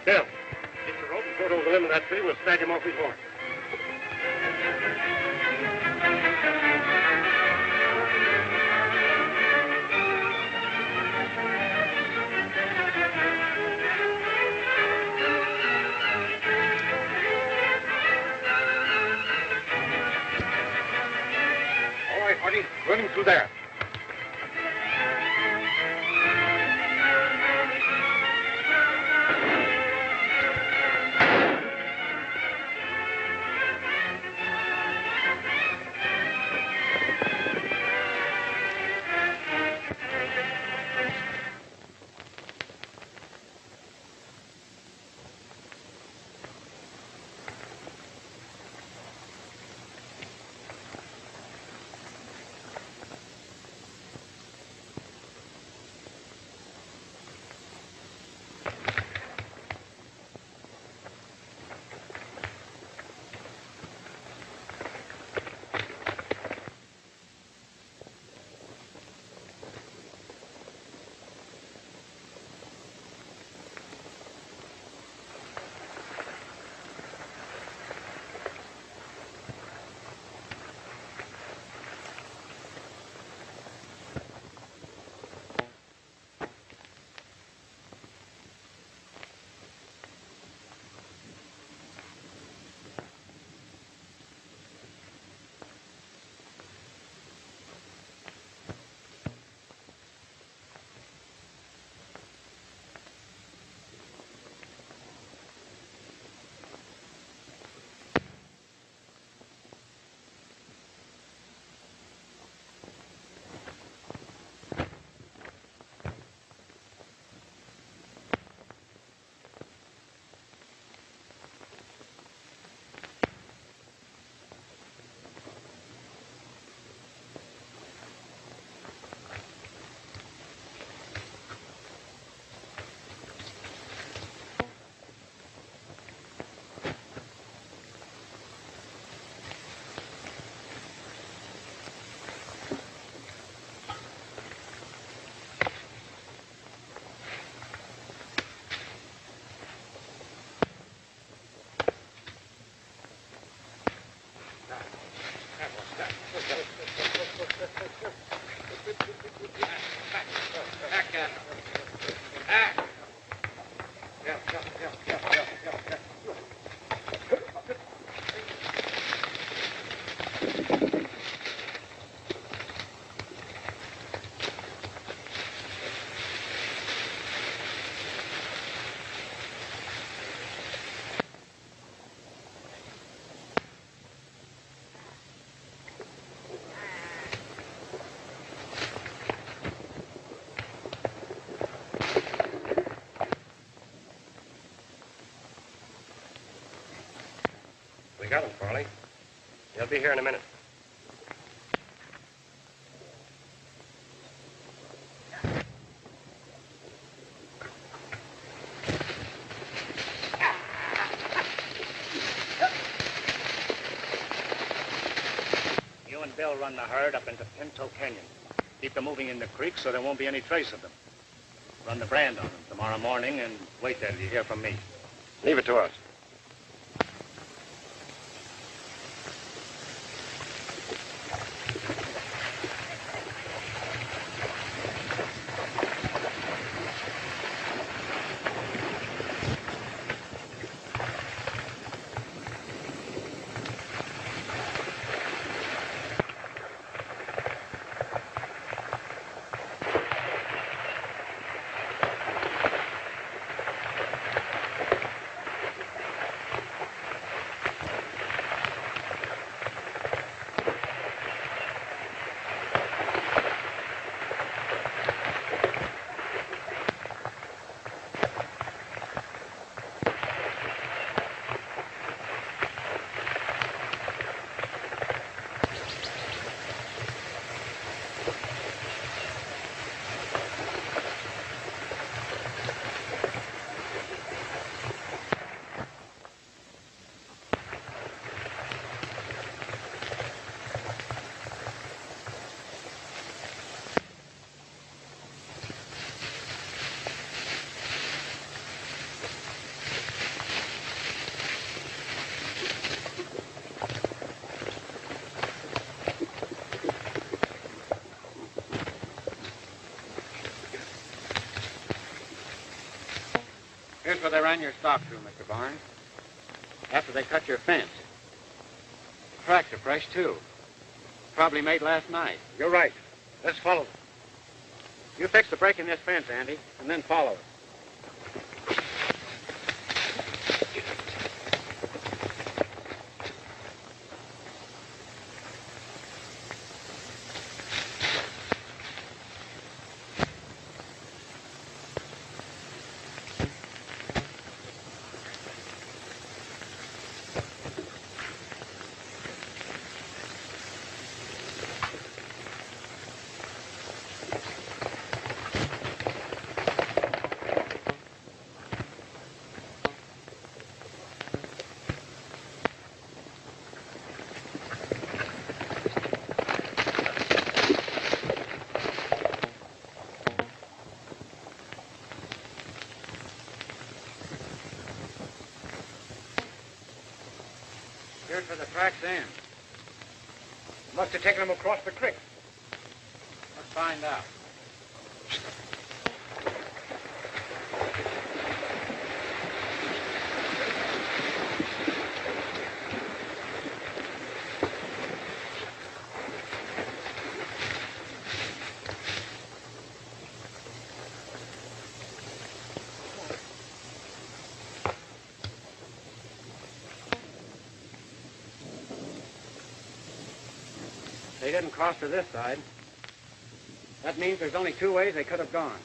Bill, get your rope and go to the limb of that tree. We'll snag him off his horse. All right, Hardy. Run him through there. We got him, Farley. He'll be here in a minute. You and Bill run the herd up into Pinto Canyon. Keep them moving in the creek so there won't be any trace of them. Run the brand on them tomorrow morning and wait there till you hear from me. Leave it to us. Here's where they ran your stock through, Mr. Barnes. After they cut your fence. The tracks are fresh, too. Probably made last night. You're right. Let's follow them. You fix the break in this fence, Andy, and then follow it. Here's where the tracks end. Must have taken them across the creek. Let's find out. They didn't cross to this side. That means there's only two ways they could have gone.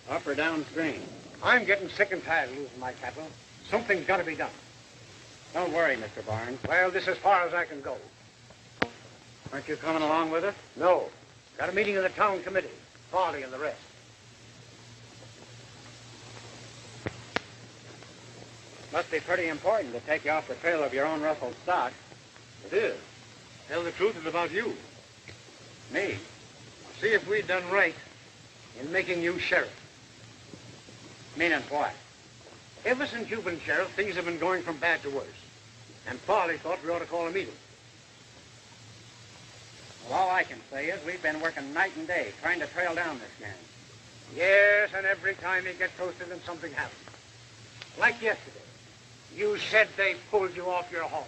Up or downstream. I'm getting sick and tired of losing my cattle. Something's got to be done. Don't worry, Mr. Barnes. Well, this is as far as I can go. Aren't you coming along with us? No. Got a meeting of the town committee. Farley and the rest. Must be pretty important to take you off the trail of your own rustled stock. It is. Tell the truth, it's about you. Me? See if we've done right in making you sheriff. Meaning what? Ever since you've been sheriff, things have been going from bad to worse. And Farley thought we ought to call a meeting. Well, all I can say is we've been working night and day trying to trail down this man. Yes, and every time he gets close to them, something happens. Like yesterday. You said they pulled you off your horse.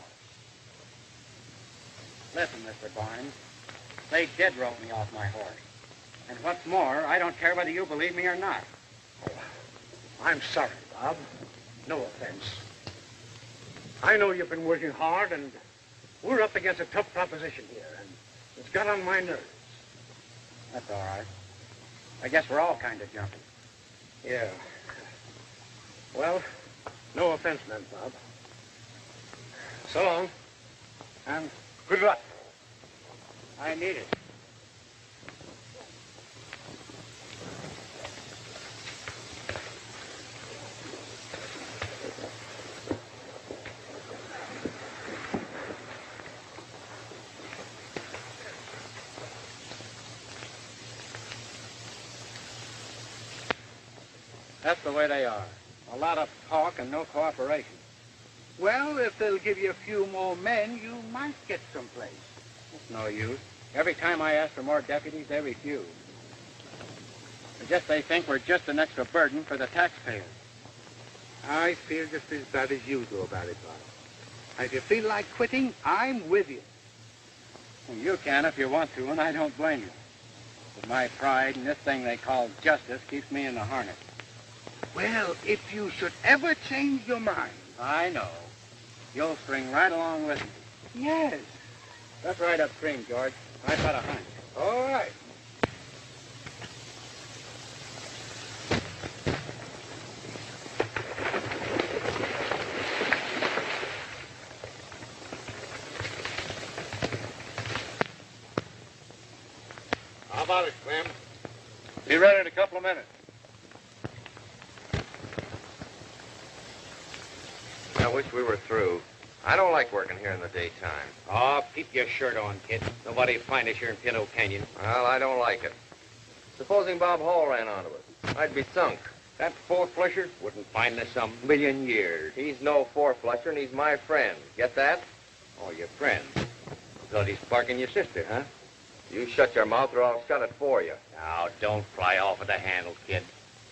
Listen, Mr. Barnes, they did rope me off my horse. And what's more, I don't care whether you believe me or not. Oh, I'm sorry, Bob. No offense. I know you've been working hard, and we're up against a tough proposition here, and it's got on my nerves. That's all right. I guess we're all kind of jumpy. Yeah. Well, no offense, then, Bob. So long. And good luck. I need it. That's the way they are. A lot of talk and no cooperation. Well, if they'll give you a few more men, you might get someplace. It's no use. Every time I ask for more deputies, they refuse. I guess they think we're just an extra burden for the taxpayers. I feel just as bad as you do about it, Bob. And if you feel like quitting, I'm with you. Well, you can if you want to, and I don't blame you. But my pride and this thing they call justice keeps me in the harness. Well, if you should ever change your mind... I know. You'll string right along with me. Yes. Let's ride upstream, George. I've got a hunch. All right. How about it, Clem? Be ready in a couple of minutes. I wish we were through. I don't like working here in the daytime. Oh, keep your shirt on, kid. Nobody'll find us here in Pinto Canyon. Well, I don't like it. Supposing Bob Hall ran onto us. I'd be sunk. That four-flusher wouldn't find us a million years. He's no four-flusher, and he's my friend. Get that? Oh, your friend. Thought he's sparking your sister, huh? You shut your mouth or I'll shut it for you. Now, don't fly off at the handle, kid.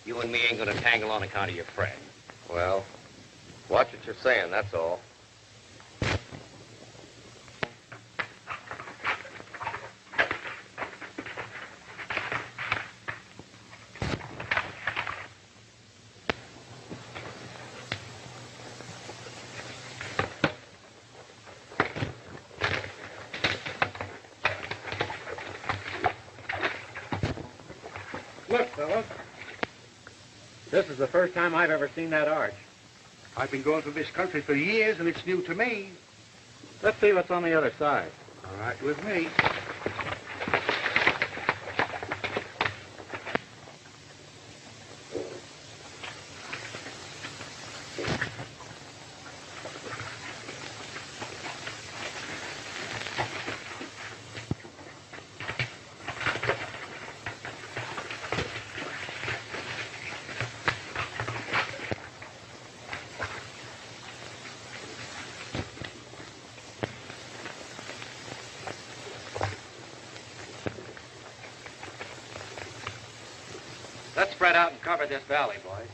You and me ain't gonna tangle on account of your friend. Well, watch what you're saying, that's all. Look, fellas, This is the first time I've ever seen that arch. I've been going through this country for years, and it's new to me. Let's see what's on the other side. All right with me. Let's spread out and cover this valley, boys.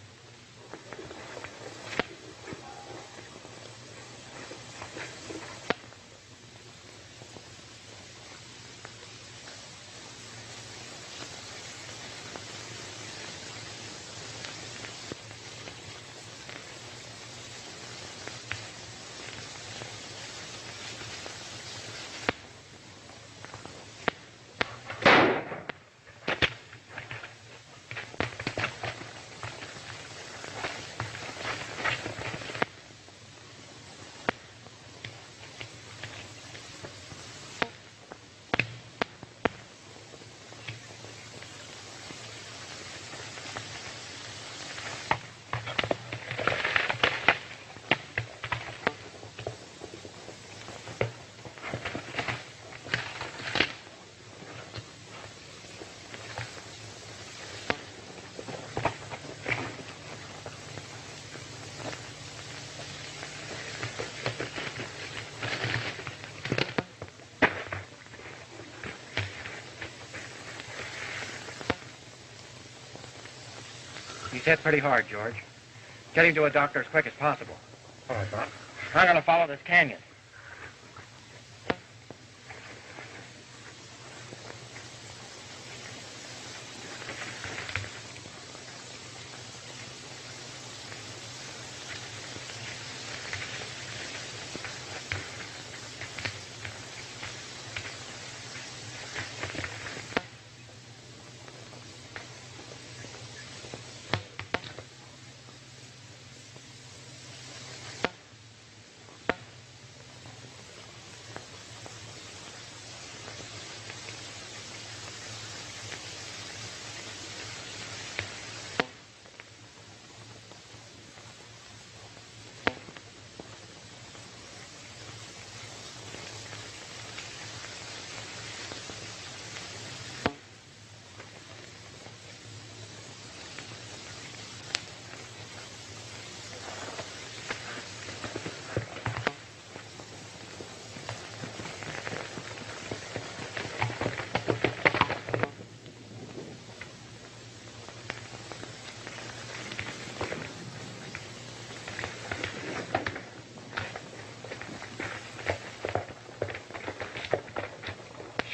He's hit pretty hard, George. Get him to a doctor as quick as possible. All right, Bob. I'm going to follow this canyon.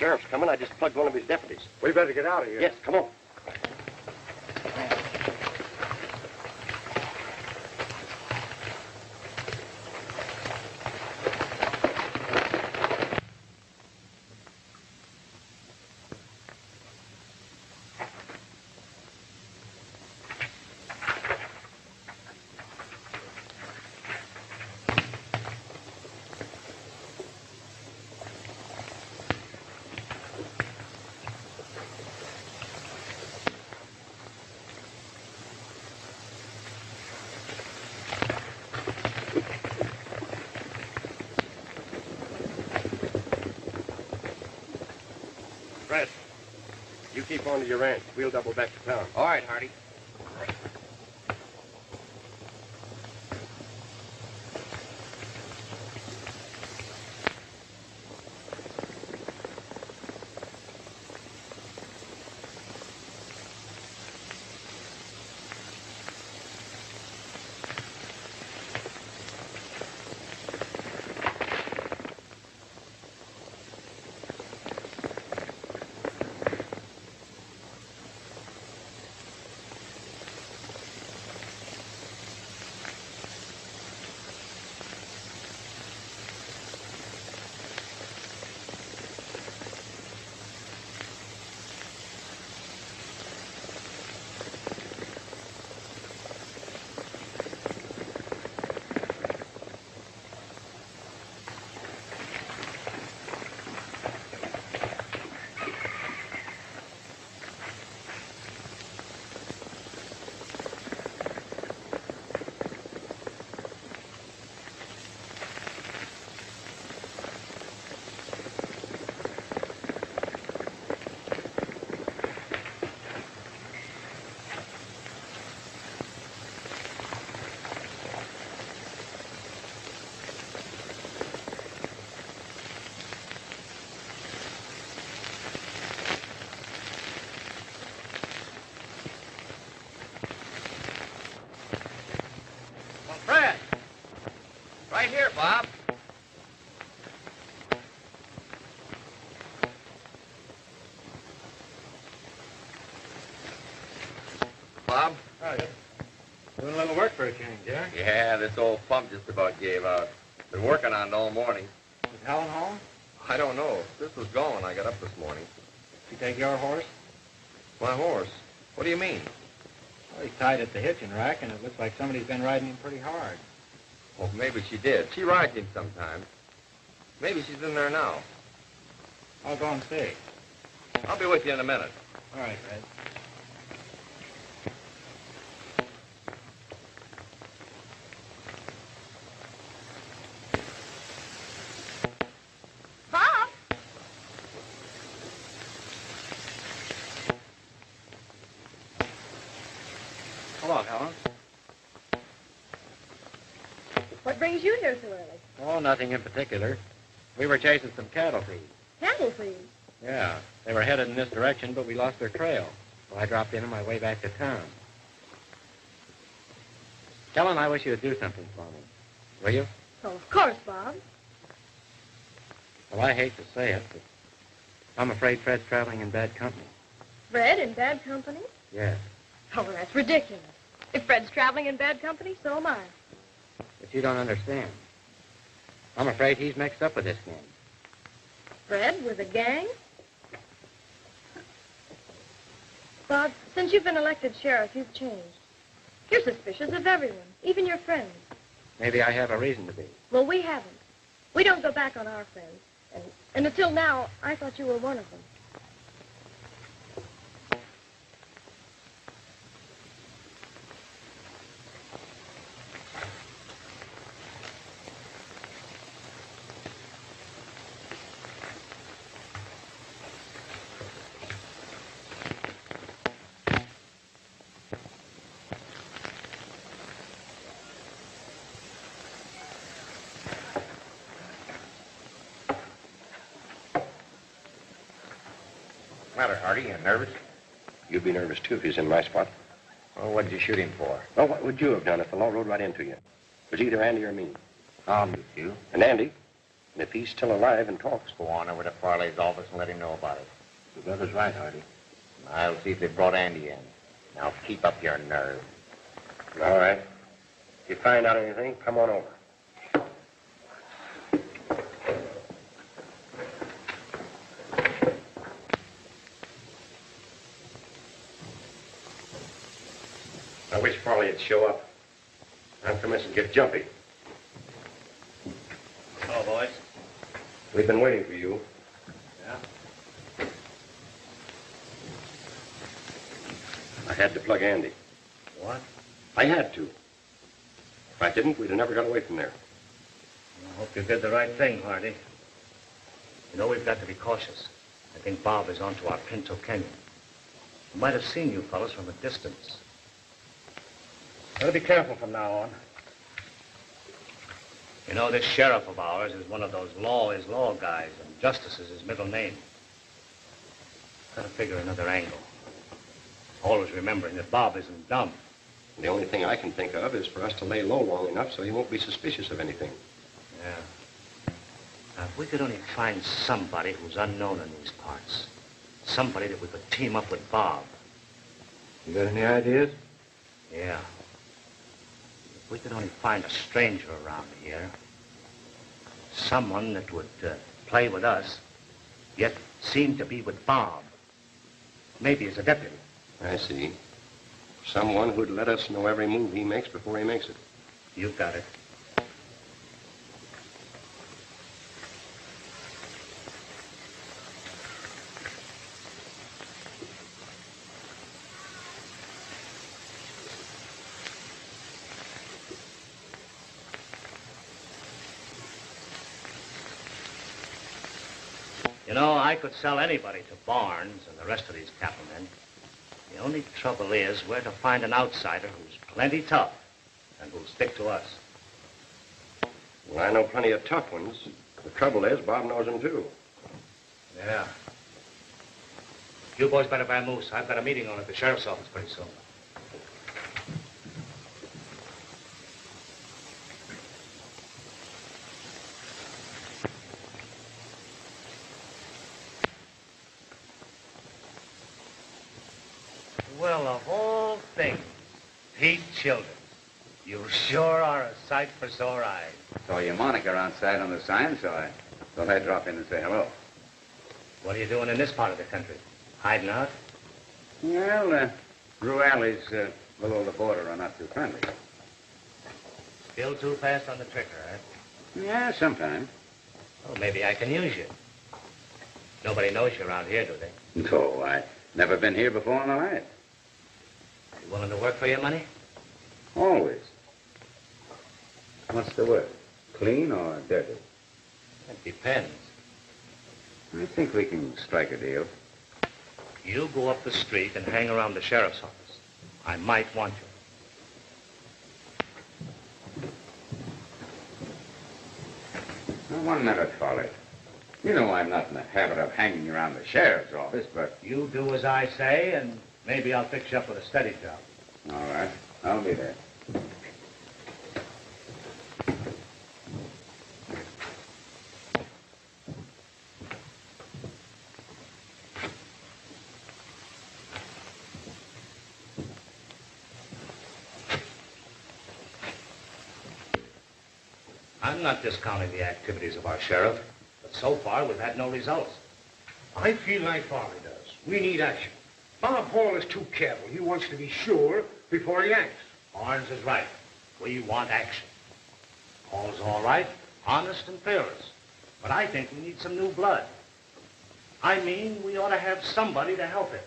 sheriff's coming. I just plugged one of his deputies. We better get out of here. Yes, come on. Fred, you keep on to your ranch. We'll double back to town. All right, Hardy. Fred! Right here, Bob. Bob? Oh, yeah. Doing a little work for a change, yeah? Yeah, this old pump just about gave out. Been working on it all morning. Is Helen home? I don't know. This was going. I got up this morning. She take your horse? My horse? What do you mean? Well, he's tied at the hitching rack, and it looks like somebody's been riding him pretty hard. Well, maybe she did. She rides him sometimes. Maybe she's in there now. I'll go and see. I'll be with you in a minute. All right, Red. Bob! Hello, Helen. What brings you here so early? Oh, nothing in particular. We were chasing some cattle thieves. Cattle thieves. Yeah, they were headed in this direction, but we lost their trail. So I dropped in on my way back to town. Helen, I wish you would do something for me. Will you? Oh, of course, Bob. Well, I hate to say it, but I'm afraid Fred's traveling in bad company. Fred in bad company? Yes, Oh, that's ridiculous. If Fred's traveling in bad company, so am I. but you don't understand. I'm afraid he's mixed up with this gang. Fred with a gang? Bob, since you've been elected sheriff, you've changed. You're suspicious of everyone, even your friends. Maybe I have a reason to be. Well, we haven't. We don't go back on our friends. And until now, I thought you were one of them. Matter, Hardy? You nervous? You'd be nervous, too, if he was in my spot. Well, what did you shoot him for? Well, what would you have done if the law rode right into you? It was either Andy or me. I'll meet you. And Andy, And if he's still alive and talks... Go on over to Farley's office and let him know about it. The brother's right, Hardy. I'll see if they brought Andy in. Now keep up your nerve. All right. If you find out anything, come on over. I wish Farley would show up. I'm commencing to get jumpy. Hello, boys. We've been waiting for you. Yeah? I had to plug Andy. What? I had to. If I didn't, we'd have never got away from there. I hope you did the right thing, Hardy. You know, we've got to be cautious. I think Bob is onto our Pinto Canyon. He might have seen you fellas from a distance. Better be careful from now on. You know, this sheriff of ours is one of those law is law guys, and justice is his middle name. Gotta figure another angle. Always remembering that Bob isn't dumb. The only thing I can think of is for us to lay low long enough so he won't be suspicious of anything. Yeah. Now, if we could only find somebody who's unknown in these parts. Somebody that we could team up with Bob. You got any ideas? Yeah. If we could only find a stranger around here. Someone that would play with us, yet seem to be with Bob. Maybe as a deputy. I see. Someone who'd let us know every move he makes before he makes it. You've got it. You know, I could sell anybody to Barnes and the rest of these cattlemen. The only trouble is where to find an outsider who's plenty tough and who'll stick to us. Well, I know plenty of tough ones. The trouble is, Bob knows them, too. Yeah. You boys better vamoose. I've got a meeting on at the sheriff's office pretty soon. Well, the whole thing, Pete Childers. You sure are a sight for sore eyes. Saw your moniker outside on the sign, so I thought I'd drop in and say hello. What are you doing in this part of the country? Hiding out? Well, Ruali's below the border are not too friendly. Still too fast on the trigger, eh? Yeah, sometimes. Well, maybe I can use you. Nobody knows you around here, do they? No, I never been here before in my life. You willing to work for your money? Always. What's the word? Clean or dirty? It depends. I think we can strike a deal. You go up the street and hang around the sheriff's office. I might want you. Now, one minute, Farley. You know I'm not in the habit of hanging around the sheriff's office, but... You do as I say, and maybe I'll fix you up with a steady job. All right. I'll be there. I'm not discounting the activities of our sheriff, but so far we've had no results. I feel like Farley does. We need action. Bob Hall is too careful. He wants to be sure before he acts. Barnes is right. We want action. Paul's all right, honest and fearless. But I think we need some new blood. I mean, we ought to have somebody to help him.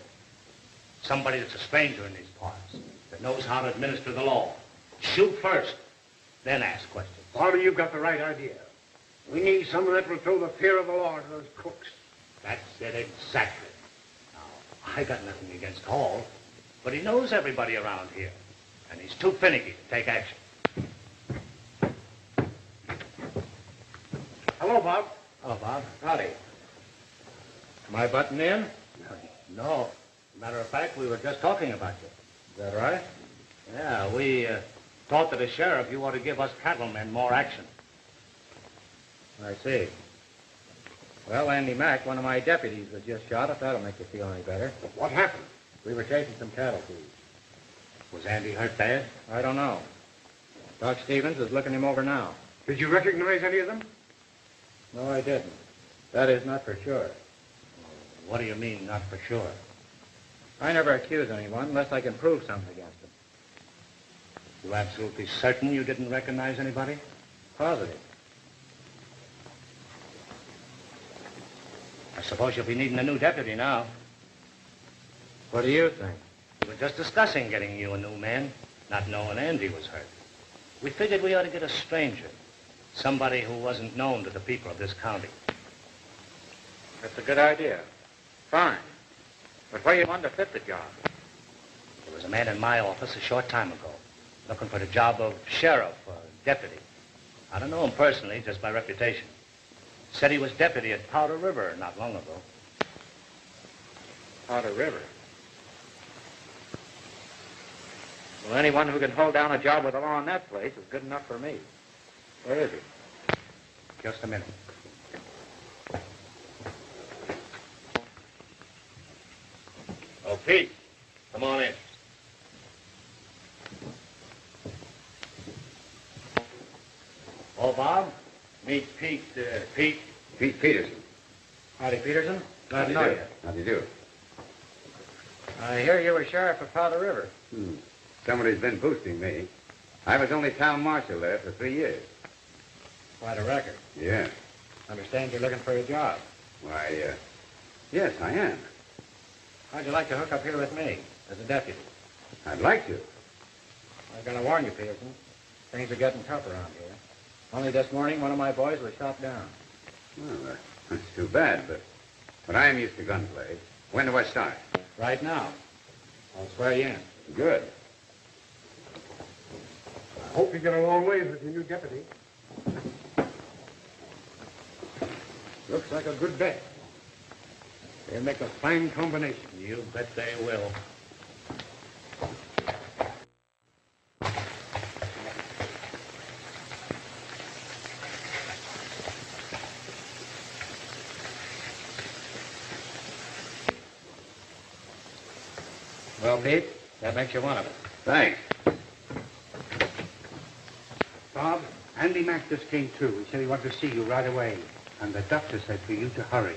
Somebody that's a stranger in these parts, that knows how to administer the law. Shoot first, then ask questions. Farley, you've got the right idea. We need someone that will throw the fear of the law to those crooks. That's it exactly. Now, I got nothing against Hall, but he knows everybody around here, and he's too finicky to take action. Hello, Bob. Hello, Bob. Howdy. Am I butting in? No. Matter of fact, we were just talking about you. Is that right? Yeah, we thought that as sheriff, you ought to give us cattlemen more action. I see. Well, Andy Mack, one of my deputies, was just shot, if that'll make you feel any better. What happened? We were chasing some cattle thieves. Was Andy hurt bad? I don't know. Doc Stevens is looking him over now. Did you recognize any of them? No, I didn't. That is, not for sure. What do you mean, not for sure? I never accuse anyone unless I can prove something against them. You absolutely certain you didn't recognize anybody? Positive. I suppose you'll be needing a new deputy now. What do you think? We were just discussing getting you a new man, not knowing Andy was hurt. We figured we ought to get a stranger, somebody who wasn't known to the people of this county. That's a good idea. Fine. But where you want to fit the job? There was a man in my office a short time ago, looking for the job of sheriff or deputy. I don't know him personally, just by reputation. Said he was deputy at Powder River not long ago. Powder River. Well, anyone who can hold down a job with the law in that place is good enough for me. Where is he? Just a minute. Oh, Pete, come on in. Oh, Bob, meet Pete. Pete. Pete Peterson. Howdy, Peterson. Glad to know you. How do you do? I hear you were sheriff of Powder River. Somebody's been boosting me. I was only town marshal there for 3 years. Quite a record. Yeah. Understand you're looking for a job. Why, yes, I am. How'd you like to hook up here with me as a deputy? I'd like to. I've got to warn you, Peterson. Things are getting tough around here. Only this morning, one of my boys was shot down. Well, that's too bad, but I am used to gunplay. When do I start? Right now. I'll swear you in. Good. I hope you get a long ways with your new deputy. Looks like a good bet. They'll make a fine combination. You bet they will. Well, Pete, that makes you one of us. Thanks. Bob, Andy Mack just came through. He said he wanted to see you right away. And the doctor said for you to hurry.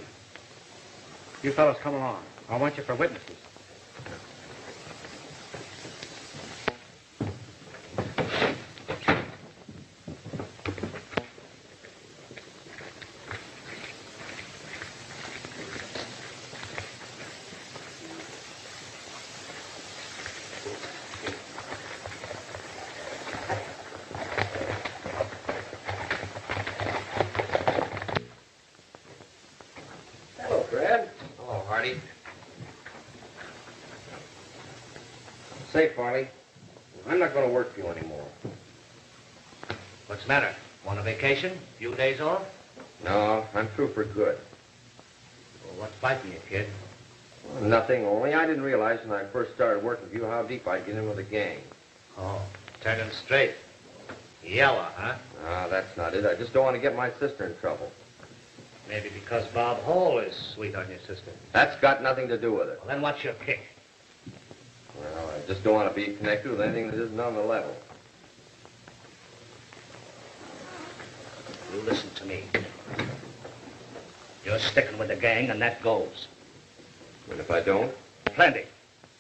You fellas come along. I want you for witnesses. Hello, Fred. Hello, Hardy. Say, Farley, I'm not going to work for you anymore. What's the matter? Want a vacation? Few days off? No, I'm through for good. Well, what's biting you, kid? Well, nothing, only I didn't realize when I first started working with you how deep I'd get in with the gang. Oh, turning straight. Yellow, huh? No, that's not it. I just don't want to get my sister in trouble. Maybe because Bob Hall is sweet on your sister. That's got nothing to do with it. Well, then what's your kick? Well, I just don't want to be connected with anything that isn't on the level. You listen to me. You're sticking with the gang, and that goes. And if I don't? Plenty.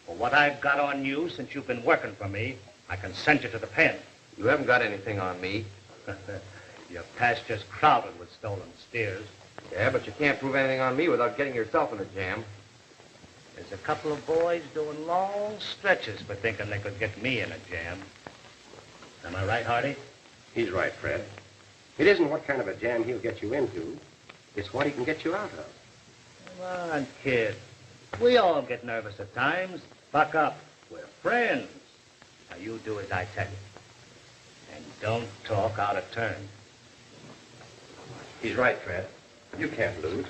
For what I've got on you since you've been working for me, I can send you to the pen. You haven't got anything on me. Your pasture's crowded with stolen steers. Yeah, but you can't prove anything on me without getting yourself in a jam. There's a couple of boys doing long stretches for thinking they could get me in a jam. Am I right, Hardy? He's right, Fred. It isn't what kind of a jam he'll get you into. It's what he can get you out of. Come on, kid. We all get nervous at times. Buck up. We're friends. Now, you do as I tell you. And don't talk out of turn. He's right, Fred. You can't lose.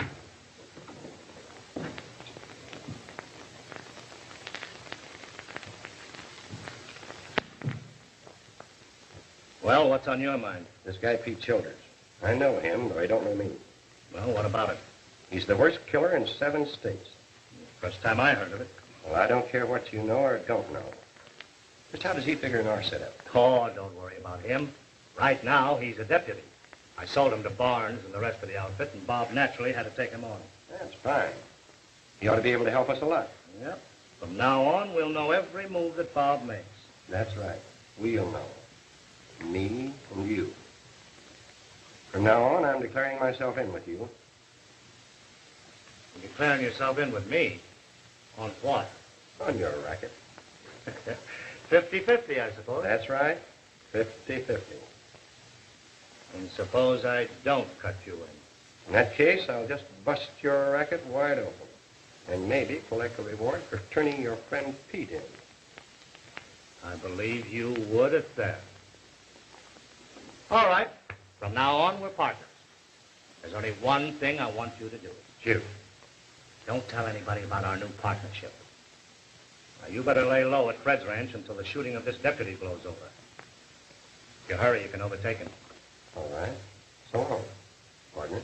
Well, what's on your mind? This guy, Pete Childers. I know him, but I don't know me. Well, what about it? He's the worst killer in 7 states. First time I heard of it. Well, I don't care what you know or don't know. Just how does he figure in our setup? Oh, don't worry about him. Right now, he's a deputy. I sold him to Barnes and the rest of the outfit, and Bob naturally had to take him on. That's fine. He ought to be able to help us a lot. Yep. From now on, we'll know every move that Bob makes. That's right. We'll know. Me and you. From now on, I'm declaring myself in with you. You're declaring yourself in with me? On what? On your racket. 50-50, I suppose. That's right. 50-50. And suppose I don't cut you in. In that case, I'll just bust your racket wide open. And maybe collect a reward for turning your friend Pete in. I believe you would at that. All right. From now on, we're partners. There's only one thing I want you to do. Shoot. Don't tell anybody about our new partnership. Now, you better lay low at Fred's ranch until the shooting of this deputy blows over. If you hurry, you can overtake him. All right. So long, partner.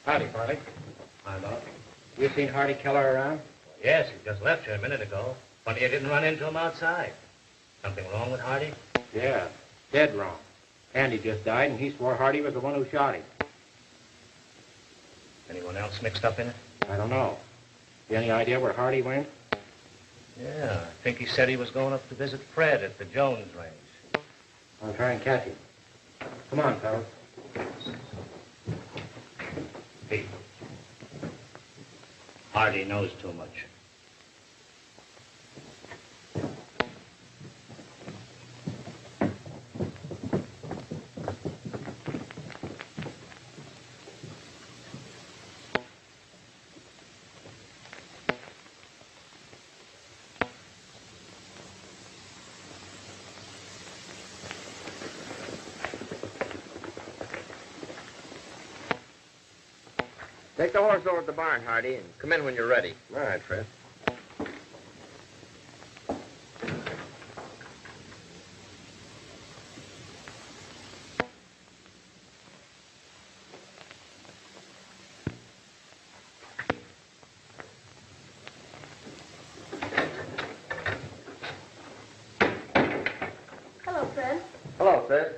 Howdy, Farley. Hi, Bob. You seen Hardy Keller around? Yes, he just left here a minute ago. Funny you didn't run into him outside. Something wrong with Hardy? Yeah, dead wrong. Andy just died, and he swore Hardy was the one who shot him. Anyone else mixed up in it? I don't know. You any idea where Hardy went? Yeah, I think he said he was going up to visit Fred at the Jones range. I'll try and catch him. Come on, fellas. Pete. Hardy knows too much. Take the horse over to the barn, Hardy, and come in when you're ready. All right, Fred. Hello, Fred. Hello, Fred.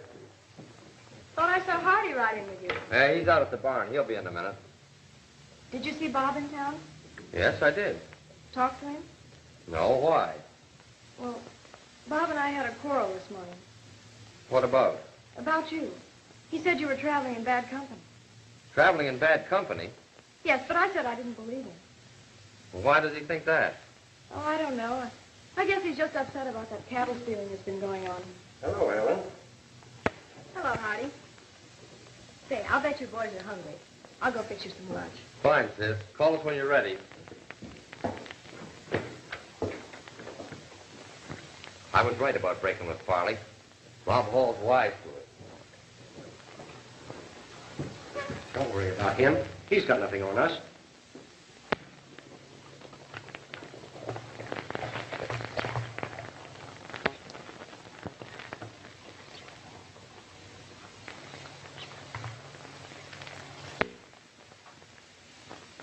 Thought I saw Hardy riding with you. He's out at the barn. He'll be in a minute. Did you see Bob in town? Yes, I did. Talk to him? No, why? Well, Bob and I had a quarrel this morning. What about? About you. He said you were traveling in bad company. Traveling in bad company? Yes, but I said I didn't believe him. Well, why does he think that? Oh, I don't know. I guess he's just upset about that cattle stealing that's been going on. Hello, Helen. Hello, Hardy. Say, I'll bet you boys are hungry. I'll go fix you some lunch. Fine, sis. Call us when you're ready. I was right about breaking with Farley. Bob Hall's wise to it. Don't worry about him. He's got nothing on us.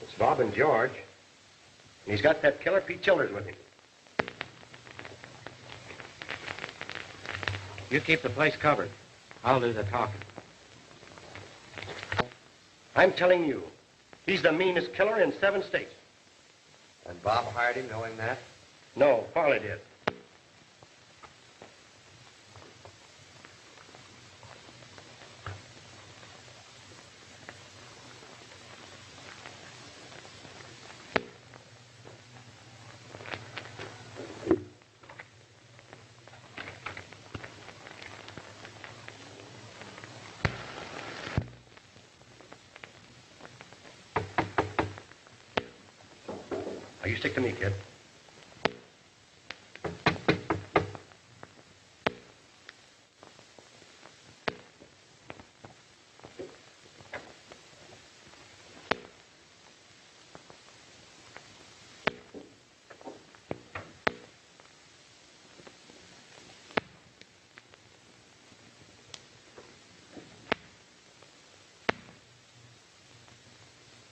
It's Bob and George. And he's got that killer Pete Childers with him. You keep the place covered. I'll do the talking. I'm telling you, he's the meanest killer in 7 states. And Bob hired him knowing that? No, Farley did. stick to me, kid.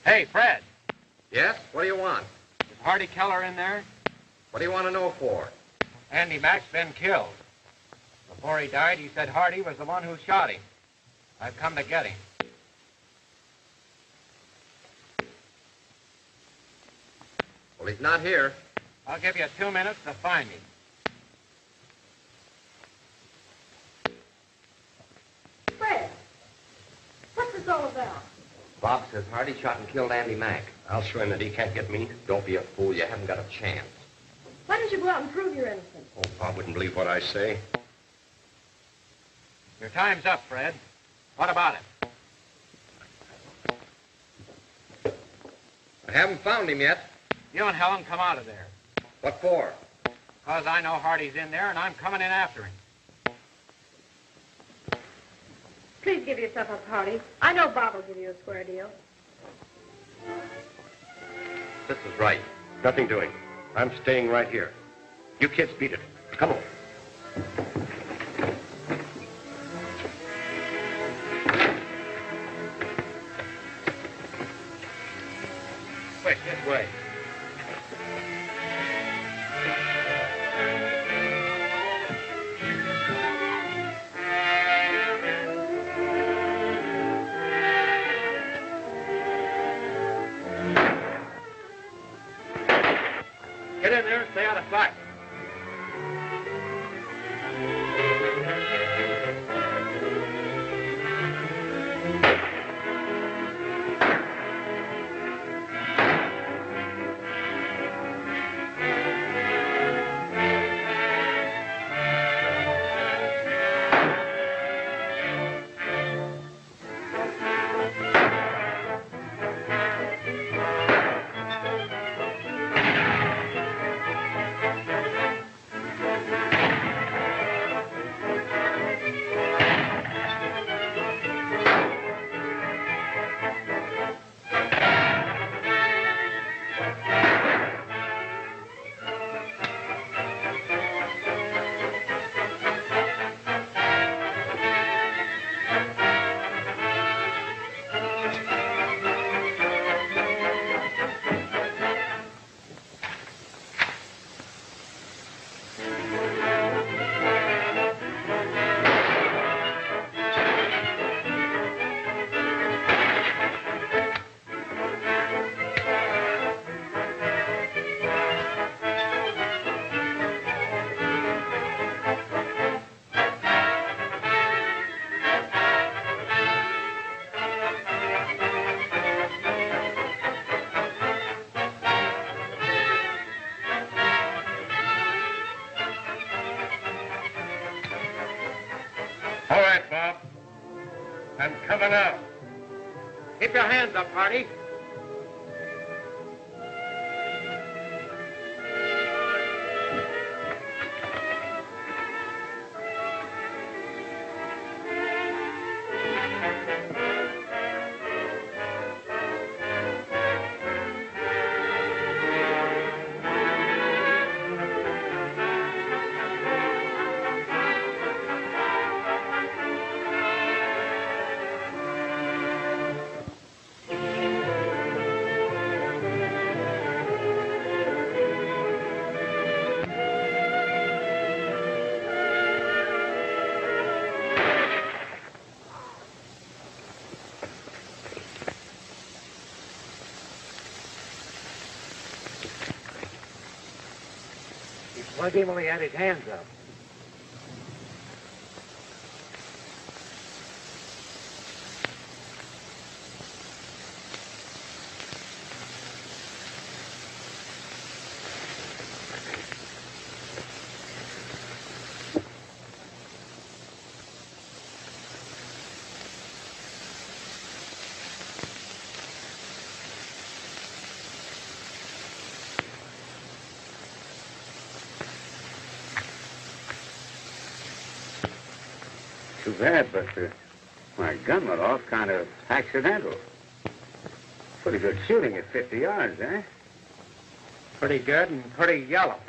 Hey, Fred. Yes? What do you want? Is Hardy Keller in there? What do you want to know for? Andy Mack's been killed. Before he died, he said Hardy was the one who shot him. I've come to get him. Well, he's not here. I'll give you 2 minutes to find him. Fred, what's this all about? Bob says Hardy shot and killed Andy Mack. I'll show him that he can't get me. Don't be a fool. You haven't got a chance. Why don't you go out and prove your innocence? Oh, Bob wouldn't believe what I say. Your time's up, Fred. What about it? I haven't found him yet. You and Helen come out of there. What for? Because I know Hardy's in there, and I'm coming in after him. Please give yourself up, Hardy. I know Bob will give you a square deal. This is right. Nothing doing. I'm staying right here. You kids beat it. Come on. Quick, this way. Get in there and stay out of sight. All right, Bob. I'm coming out. Keep your hands up, Hardy. Why did he had his hands up? Too bad, but my gun went off kind of accidental. Pretty good shooting at 50 yards, eh? Pretty good and pretty yellow.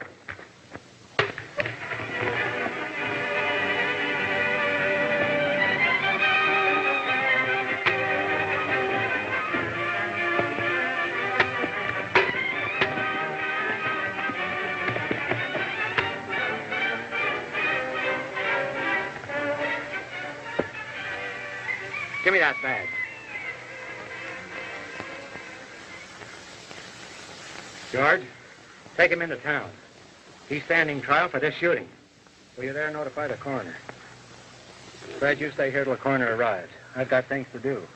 Give me that bag. George, take him into town. He's standing trial for this shooting. Will you there notify the coroner? Fred, you stay here till the coroner arrives. I've got things to do.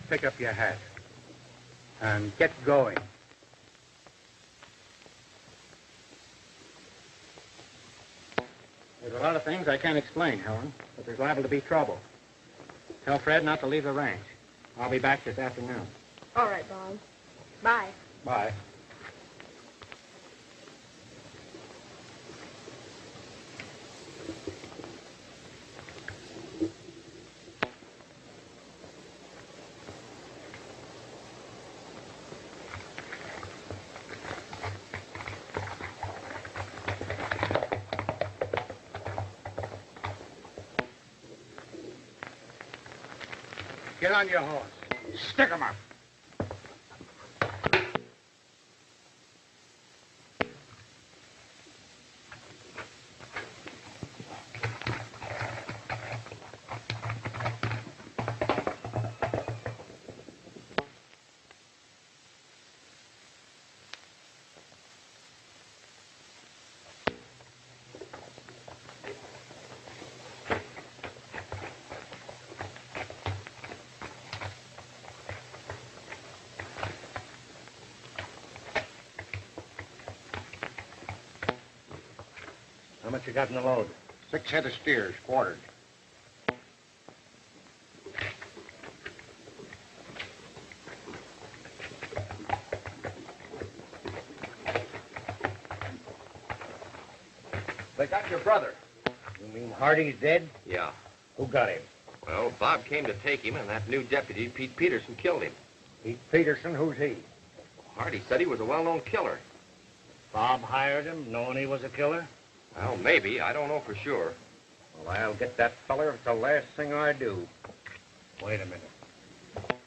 Pick up your hat and get going. There's a lot of things I can't explain, Helen, but there's liable to be trouble. Tell Fred not to leave the ranch. I'll be back this afternoon. All right, Bob. Bye. Bye. Get on your horse. Stick 'em up. How much you got in the load? 6 head of steers, quartered. They got your brother. You mean Hardy's dead? Yeah. Who got him? Well, Bob came to take him, and that new deputy, Pete Peterson, killed him. Pete Peterson? Who's he? Hardy said he was a well-known killer. Bob hired him, knowing he was a killer? Well, maybe. I don't know for sure. Well, I'll get that feller if it's the last thing I do. Wait a minute.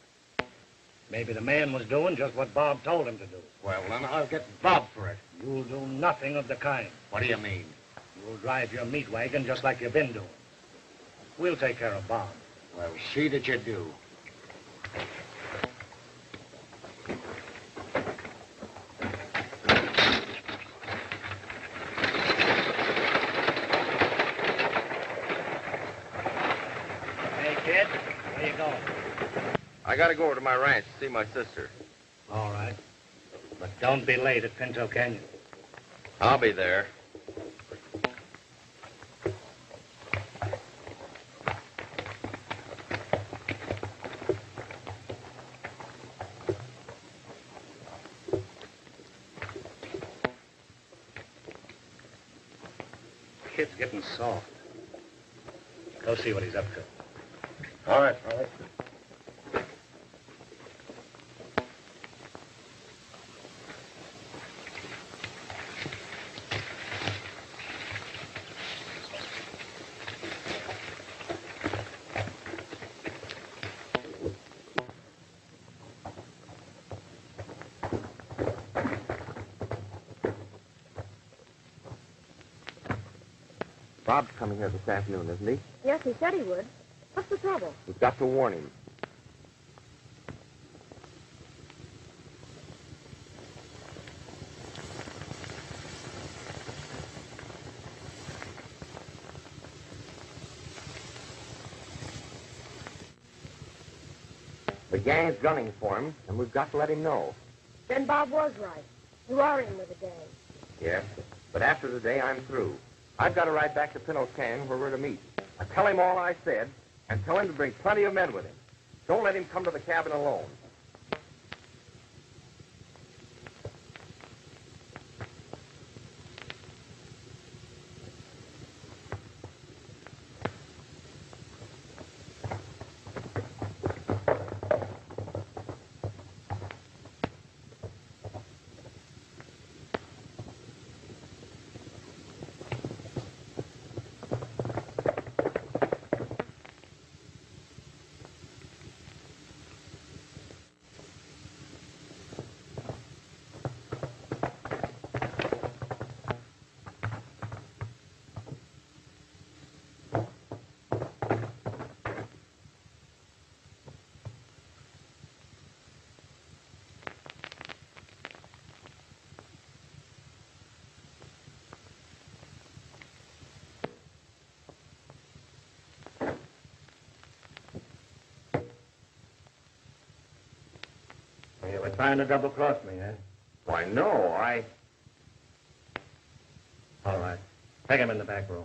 Maybe the man was doing just what Bob told him to do. Well, then I'll get Bob for it. You'll do nothing of the kind. What do you mean? You'll drive your meat wagon just like you've been doing. We'll take care of Bob. Well, see that you do. Hey, kid, where you going? I gotta go over to my ranch to see my sister. All right. But don't be late at Pinto Canyon. I'll be there. Kid's getting soft. Go see what he's up to. All right, all right. Bob's coming here this afternoon, isn't he? Yes, he said he would. What's the trouble? We've got to warn him. The gang's gunning for him, and we've got to let him know. Then Bob was right. You are in with the gang. Yes, but after the day, I'm through. I've got to ride back to Pinto Canyon where we're to meet. I tell him all I said, and tell him to bring plenty of men with him. Don't let him come to the cabin alone. You're trying to double-cross me, eh? Why, no, All right. Take him in the back room.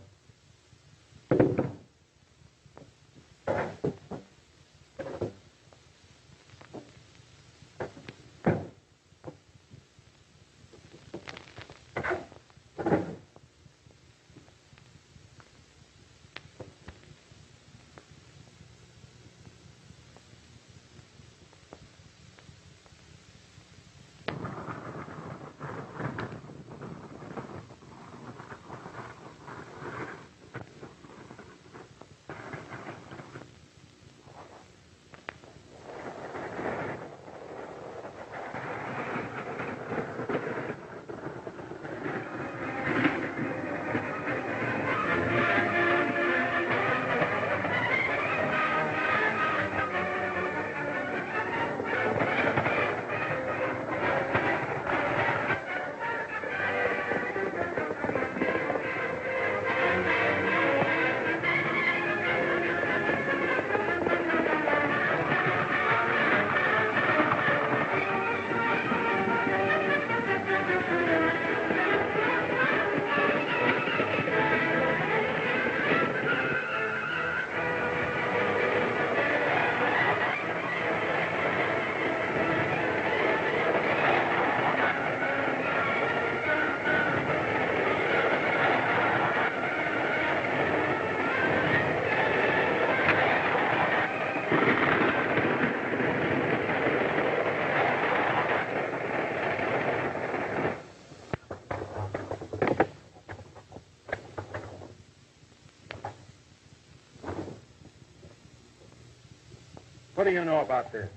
What do you know about this?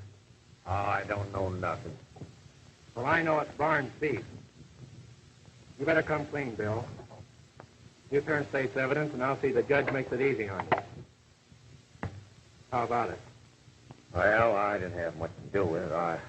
Oh, I don't know nothing. Well, I know it's Barnes' beef. You better come clean, Bill. You turn state's evidence, and I'll see the judge makes it easy on you. How about it? Well, I didn't have much to do with it.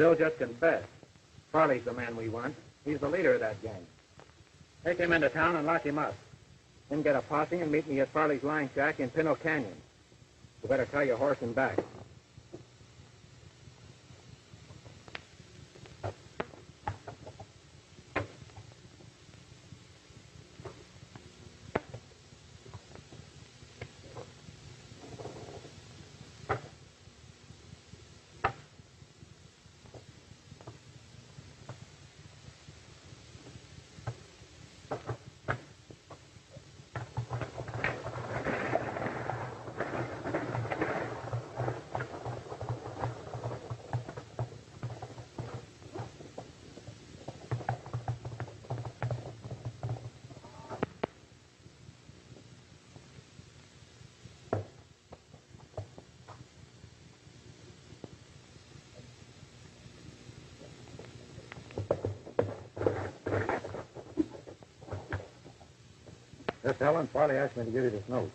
Bill just confessed. Farley's the man we want. He's the leader of that gang. Take him into town and lock him up. Then get a posse and meet me at Farley's line shack in Pinto Canyon. You better tie your horse and back. Yes, Helen, Farley asked me to give you this note.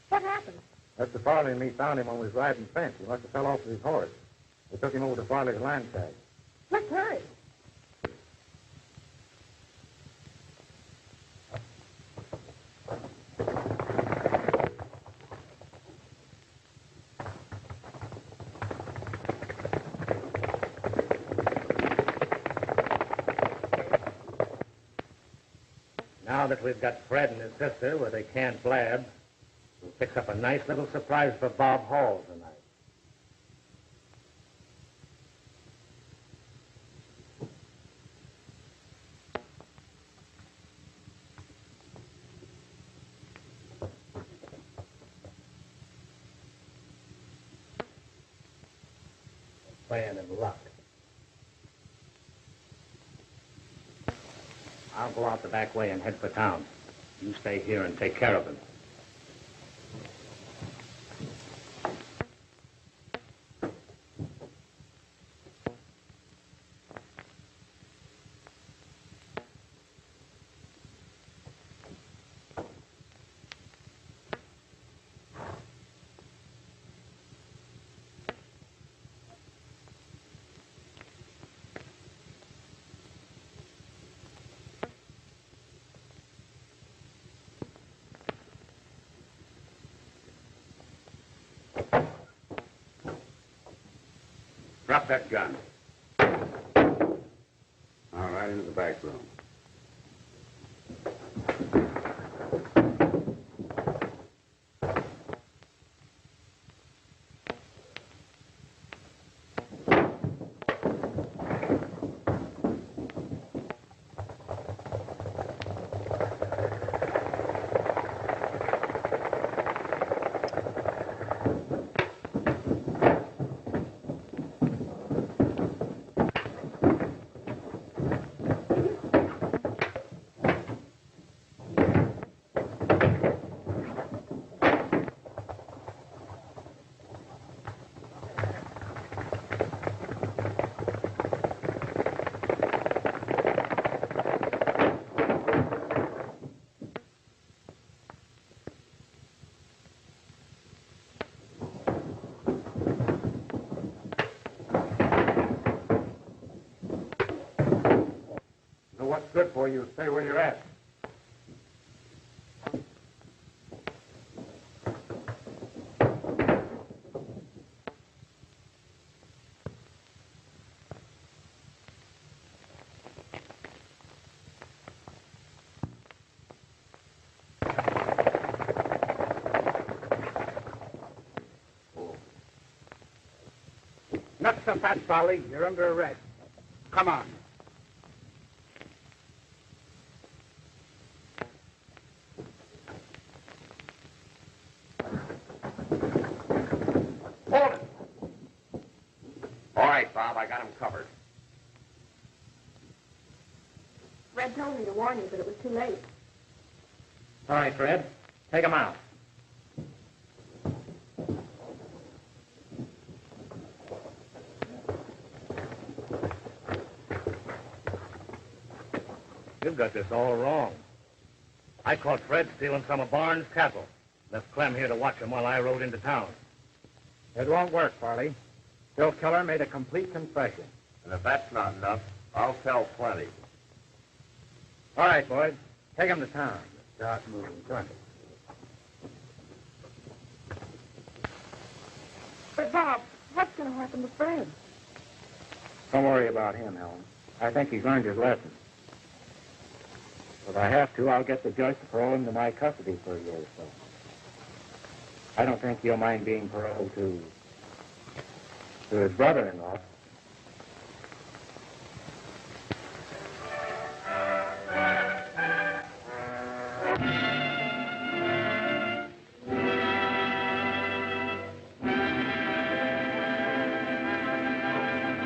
What happened? Mr. Farley and me found him when we was riding fence. He must have fell off of his horse. We took him over to Farley's line shack. Let's hurry. Now that we've got Fred and his sister where they can't blab, we'll fix up a nice little surprise for Bob Hall tonight. playing in luck. I'll go out the back way and head for town. You stay here and take care of him. Drop that gun. All right, into the back room. What's good for you? Stay where you're at. Not so fast, Farley. You're under arrest. Come on. Hold it! All right, Bob, I got him covered. Fred told me to warn you, but it was too late. All right, Fred. Take him out. You've got this all wrong. I caught Fred stealing some of Barnes' cattle. Left Clem here to watch him while I rode into town. It won't work, Farley. Bill Keller made a complete confession. And if that's not enough, I'll tell plenty. All right, boys. Take him to town. Start moving. Quick. But, Bob, what's going to happen to Fred? Don't worry about him, Helen. I think he's learned his lesson. If I have to, I'll get the judge to parole him to my custody for a year or so. I don't think he'll mind being paroled to his brother-in-law.